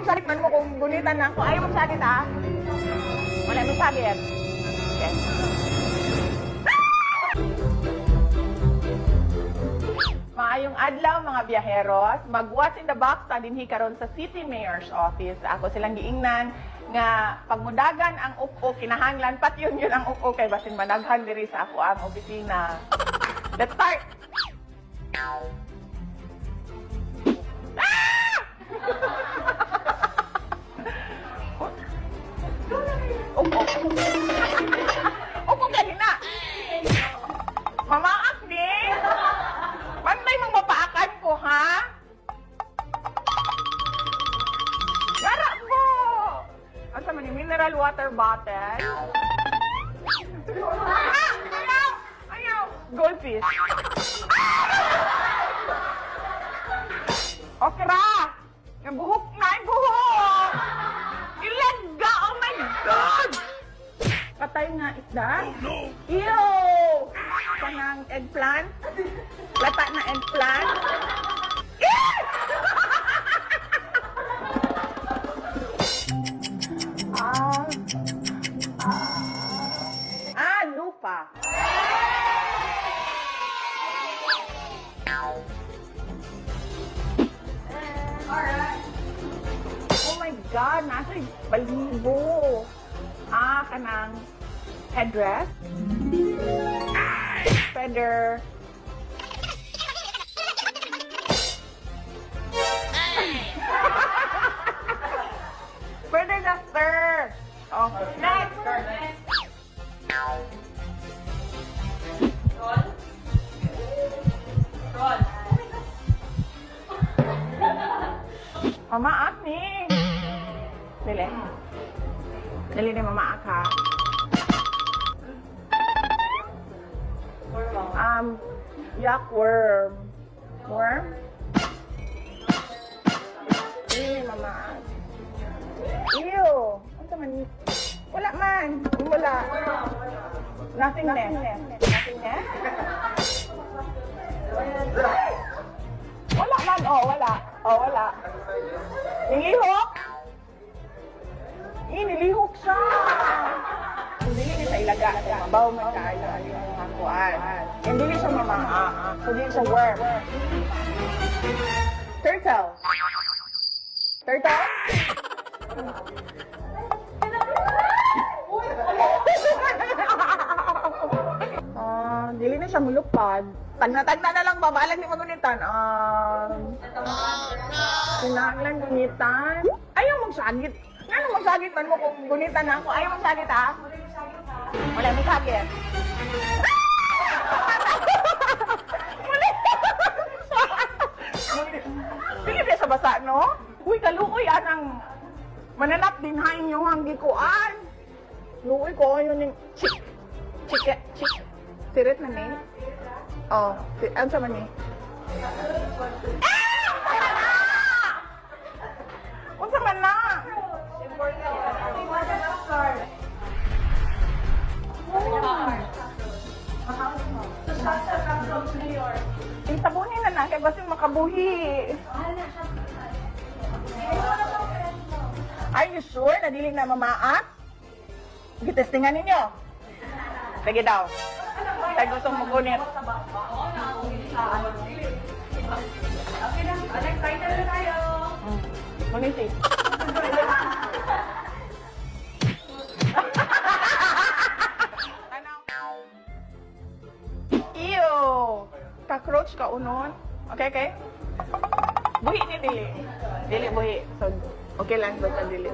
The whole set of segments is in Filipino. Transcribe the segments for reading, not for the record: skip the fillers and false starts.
magsalit man mo kung gunitan na ako. Ayaw magsalit, ha? Wala magsalit. Okay. Maayong adlaw mga biyaheros. Mag-what's in the box ta dinhi karon sa City Mayor's Office. Ako silang giingnan nga pagmudagan ang upo kinahanglan pat yun ang upo kay basin managhan diri sa ako ang opisina. Let's start. Upo kanina. Mamaak ni. Pantay mong mapaakan ko, ha? Gara mo! Ano sa mani? Mineral water bottle? Ah! Ayaw! Ayaw! Goldfish. Okra! Yung buhok na! Yung buhok! Ilaga! Oh my God! Patay nga isda? Oh no! Ew! Kanang eggplant? Lata na eggplant? Lupa. Alright. Oh my God, nasa balibo. Kanang headdress. Feather. Feather duster. Oh, next. Roll. Mamaak ni. Dili. Dili ni mamaak ha. Yak worm. Worm? Dili ni mamaak. Ew. Ano man? Wala man. Wala. Nothing left. Nothing left? Wala man. Oh, wala. Oh, wala. Nilihok? Nilihok siya. Hindi niya sa ilaga. Mabaw man tayo. Yung hakuan. Hindi niya siya mamaa. Hindi siya worm. Turtle. Turtle? Dili na siya mulupad. Tagna-tagna na lang babalag ni magunitan. Kinahanglan gunitan. Ayaw magsagit. Ano magsagit man mo kung gunitan na ako? Ayaw magsagit, ha? Wala magsagit. Sige ba sa basa, no? Uy, kaluoy, anang mananap din ha inyong hanggikuan. Luoy ko, yun yung chik. Sirit na ni? Oh, ano sa man ni? Unsa man na? Isabunin na na, kaya kasi makabuhi. Are you sure na dili na mamaak? Gitestingan ninyo? Sige daw. Saya gusto magunit. Okay na. Next title na tayo. Ngunit eh. Ew! Cockroach ka unon. Okay? Buhi ni dili. Dili buhi. So, okay lang basta dili.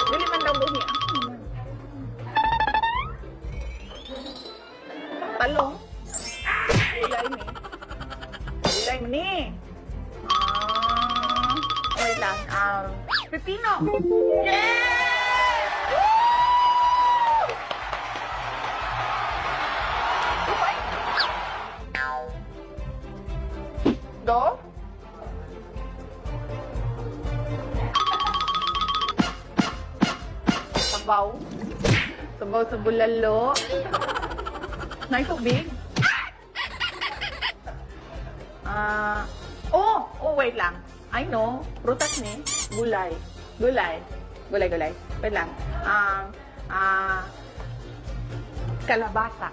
Dili man daw buhi. Talong. Ilay mo ni. Wait lang. Pepino. Yes! Do? Sabaw. Sabaw sa bulalo. Nay tubig? Oh, wait lang. I know. Prutas ni. Gulay. Gulay. Gulay. Wait lang. Kalabasa.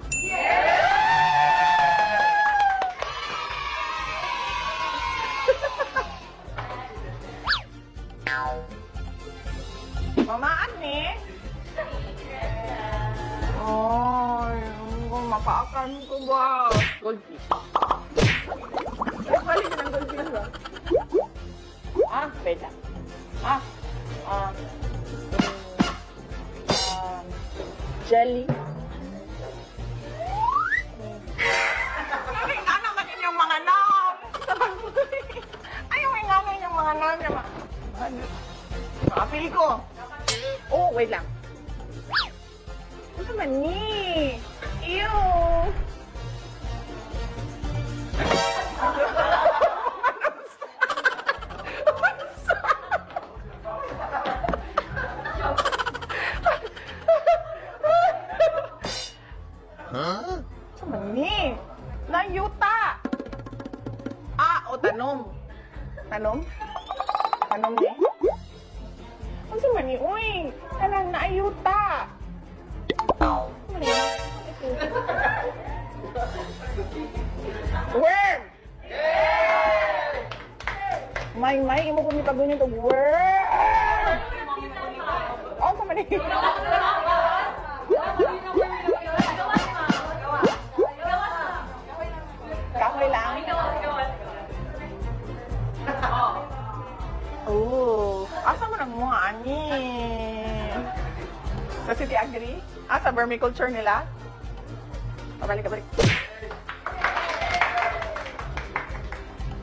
Mamaan ni. Ay, mapaakan ko ba? Goldfish. Ay, balik ng goldfish ba? Pwede. Jelly. Ay, ano man yung mga nam? Ay, may ngangay yung mga nam. Makapili ko. Oh, wait lang. Ano man ni? Ew! Huh? Ano man ni? Nayuta! O tanom. Tanom? Tanom ni? Ano man ni? Uy! Tanang naayuta! Worm! May, imo ko ni pagunyo to worm! Sa mani? Kahoy lang? Asa mo nang mga ani? Sa City Agri? Sa vermiculture nila? Balik.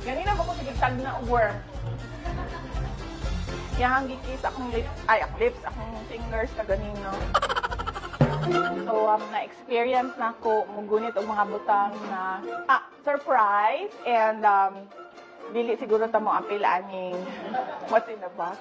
Ganina ba ko sigitag na worm? Yang gikis akong lips, akong fingers ka ganino. So, na-experience na ko mugunit og mga butang na surprise and dili siguro ta mo apil aning what's in the box.